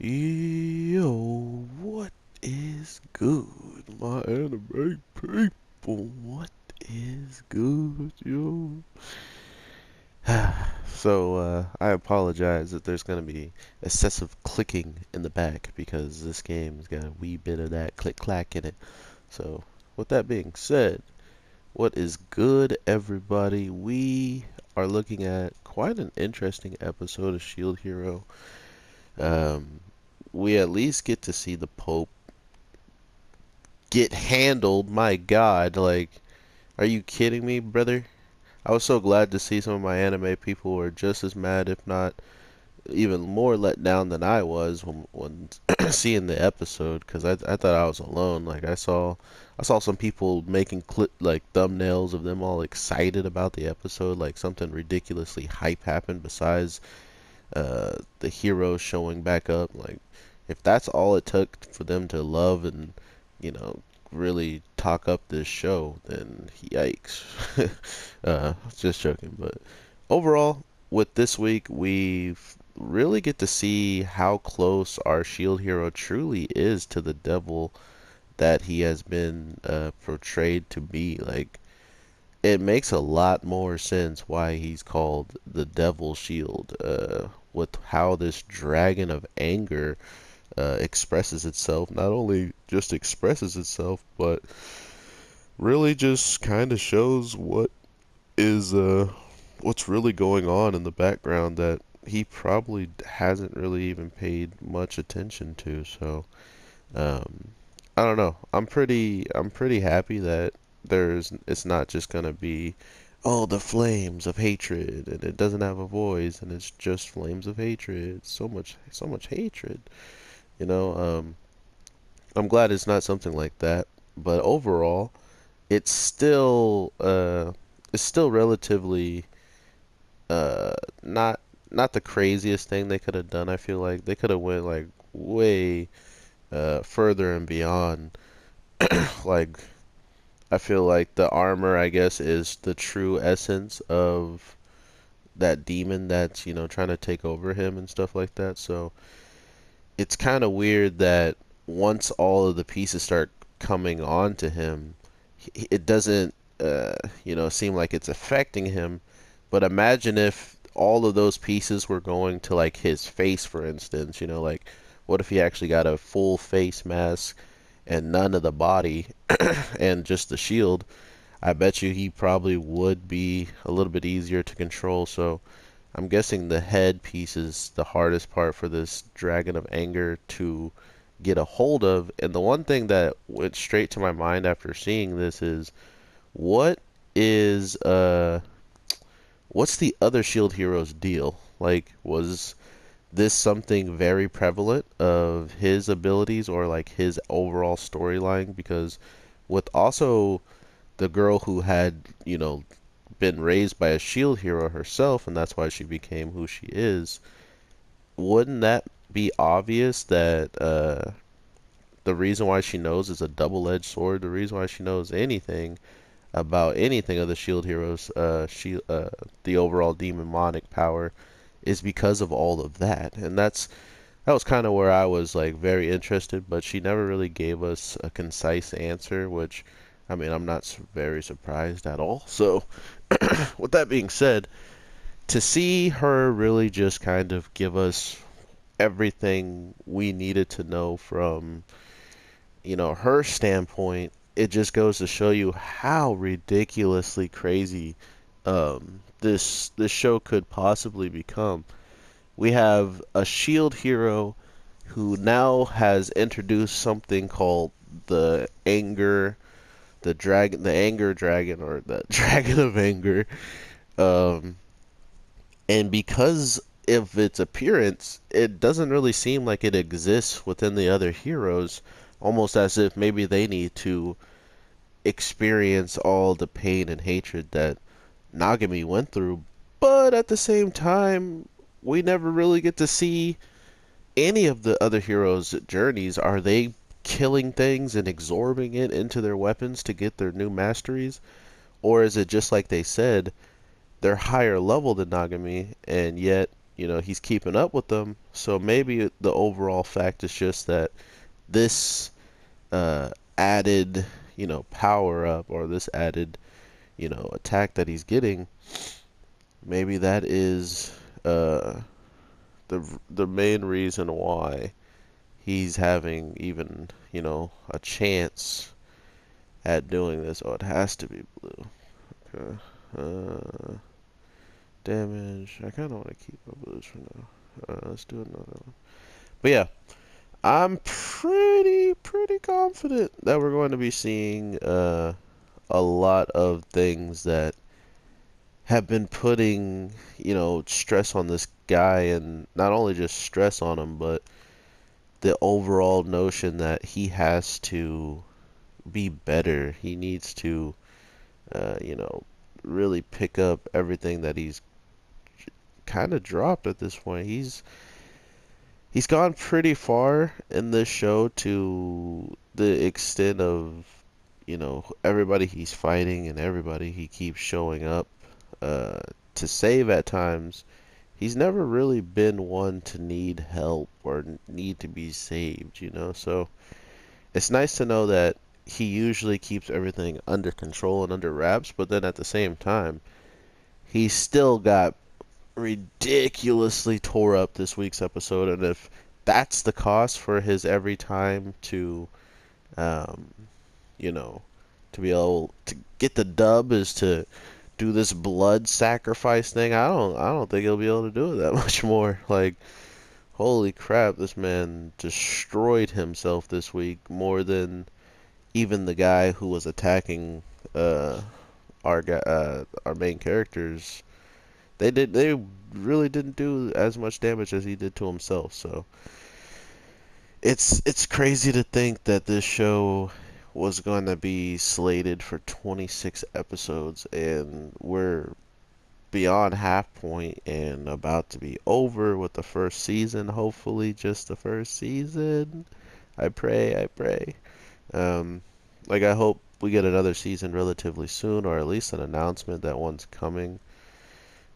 Yo, what is good, my anime people? What is good, yo? I apologize that there's gonna be excessive clicking in the back because this game's got a wee bit of that click clack in it. So, with that being said, what is good, everybody? We are looking at quite an interesting episode of Shield Hero. Um, we at least get to see the Pope get handled. My God, like, are you kidding me, brother? I was so glad to see some of my anime people were just as mad, if not even more let down than I was when seeing the episode, because I thought I was alone. Like I saw some people making clip like thumbnails of them all excited about the episode, like something ridiculously hype happened besides the hero showing back up. Like, if that's all it took for them to love and, you know, really talk up this show, then yikes. Just joking. But overall, with this week, we really get to see how close our shield hero truly is to the devil that he has been portrayed to be. Like, it makes a lot more sense why he's called the Devil Shield, with how this dragon of anger expresses itself. Not only just expresses itself, but really just kind of shows is what's really going on in the background that he probably hasn't really even paid much attention to. So, um, I don't know. I'm pretty happy that it's not just gonna be, oh, the flames of hatred and it doesn't have a voice and it's just flames of hatred. So much hatred. You know, I'm glad it's not something like that. But overall, it's still relatively uh not not the craziest thing they could have done. I feel like they could have went like way further and beyond. Like, I feel like the armor, I guess, is the true essence of that demon that's, trying to take over him and stuff like that. So it's kind of weird that once all of the pieces start coming on to him, it doesn't, seem like it's affecting him. But imagine if all of those pieces were going to, like, his face, for instance. Like, what if he actually got a full face mask and none of the body and just the shield? I bet you he probably would be a little bit easier to control. So I'm guessing the head piece is the hardest part for this Dragon of Anger to get a hold of. And the one thing that went straight to my mind after seeing this is, what is what's the other Shield hero's deal? Like, was this something very prevalent of his abilities or like his overall storyline? Because with also the girl who had, been raised by a shield hero herself, and that's why she became who she is, wouldn't that be obvious that the reason why she knows is a double-edged sword? The reason why she knows anything about anything of the shield heroes, the overall demonic power, is because of all of that. And that was kind of where I was like very interested, but she never really gave us a concise answer, which, I mean, I'm not very surprised at all. So, with that being said, to see her really just kind of give us everything we needed to know from, her standpoint, it just goes to show you how ridiculously crazy this show could possibly become. We have a shield hero who now has introduced something called the anger, the anger dragon, or the dragon of anger. Um, and because of its appearance, it doesn't really seem like it exists within the other heroes, almost as if maybe they need to experience all the pain and hatred that Nagami went through. But at the same time, we never really get to see any of the other heroes' journeys. Are they killing things and absorbing it into their weapons to get their new masteries? Or is it just like they said, they're higher level than Nagami, and yet, he's keeping up with them. So maybe the overall fact is just that this uh, added, power up, or this added, attack that he's getting, maybe that is the main reason why he's having even, a chance at doing this. Oh, it has to be blue. Okay. Damage. I kind of want to keep my blues for now. Let's do another one. But yeah, I'm pretty confident that we're going to be seeing a lot of things that have been putting, stress on this guy, and not only just stress on him, but the overall notion that he has to be better. He needs to, uh, you know, really pick up everything that he's kind of dropped at this point. He's gone pretty far in this show to the extent of, everybody he's fighting and everybody he keeps showing up uh, to save at times. He's never really been one to need help or need to be saved. So it's nice to know that he usually keeps everything under control and under wraps, but then at the same time, he's still got ridiculously tore up this week's episode, and if that's the cost for his every time to, um, you know, to be able to get the dub is to do this blood sacrifice thing, I don't think he'll be able to do it that much more. Like, holy crap, this man destroyed himself this week more than even the guy who was attacking uh, our main characters. They really didn't do as much damage as he did to himself. So it's crazy to think that this show was going to be slated for 26 episodes, and we're beyond half point and about to be over with the first season. Hopefully, just the first season. I pray. Um, like, I hope we get another season relatively soon, or at least an announcement that one's coming.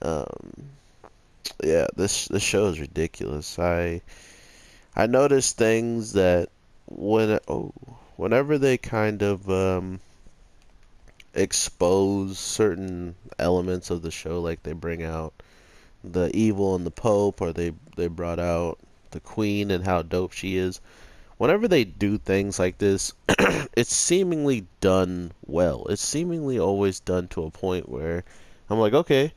Um, yeah, this show is ridiculous. I noticed things that whenever they kind of expose certain elements of the show, like they bring out the evil and the Pope, or they brought out the Queen and how dope she is. Whenever they do things like this, it's seemingly done well. It's seemingly always done to a point where I'm like, okay.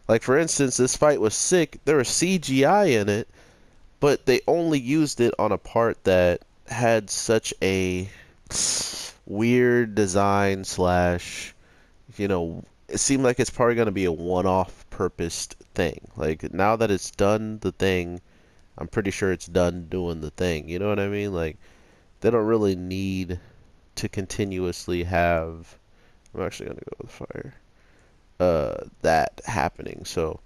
Like, for instance, this fight was sick. There was CGI in it, but they only used it on a part that had such a weird design slash, it seemed like it's probably going to be a one-off purposed thing. Like, now that it's done the thing, I'm pretty sure it's done doing the thing. You know what I mean? Like, they don't really need to continuously have. I'm actually going to go with fire. That happening. So,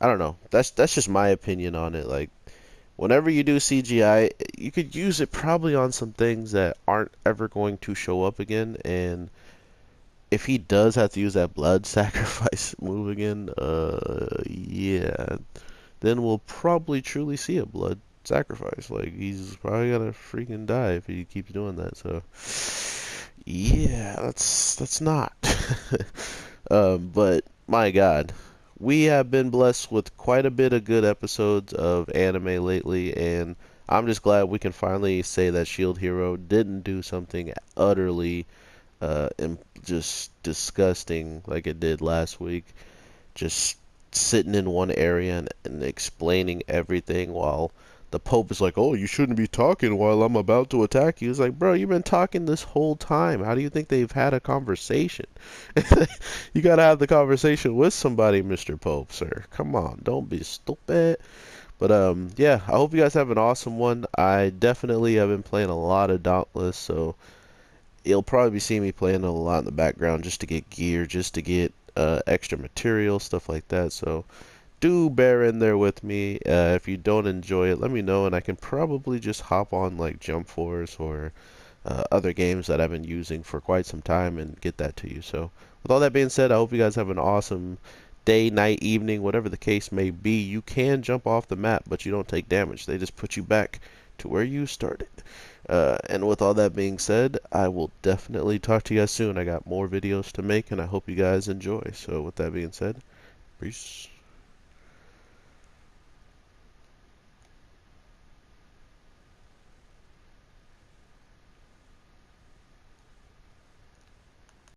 I don't know. That's just my opinion on it. Like, whenever you do CGI, you could use it probably on some things that aren't ever going to show up again. And if he does have to use that blood sacrifice move again, yeah, then we'll probably truly see a blood sacrifice. Like, he's probably gonna freaking die if he keeps doing that. So, yeah, that's not. But my God, we have been blessed with quite a bit of good episodes of anime lately, and I'm just glad we can finally say that Shield Hero didn't do something utterly just disgusting like it did last week. Just sitting in one area and explaining everything while the Pope is like, "Oh, you shouldn't be talking while I'm about to attack you." It's like, bro, you've been talking this whole time. How do you think they've had a conversation? You gotta have the conversation with somebody, Mr. Pope, sir. Come on, don't be stupid. But yeah, I hope you guys have an awesome one. I definitely have been playing a lot of Dauntless, so you'll probably be seeing me playing a lot in the background just to get gear, just to get extra material, stuff like that. So do bear in there with me. If you don't enjoy it, let me know, and I can probably just hop on like Jump Force or other games that I've been using for quite some time and get that to you. So with all that being said, I hope you guys have an awesome day, night, evening, whatever the case may be, you can jump off the map, but you don't take damage. They just put you back to where you started. And with all that being said, I will definitely talk to you guys soon. I got more videos to make, and I hope you guys enjoy. So with that being said, peace.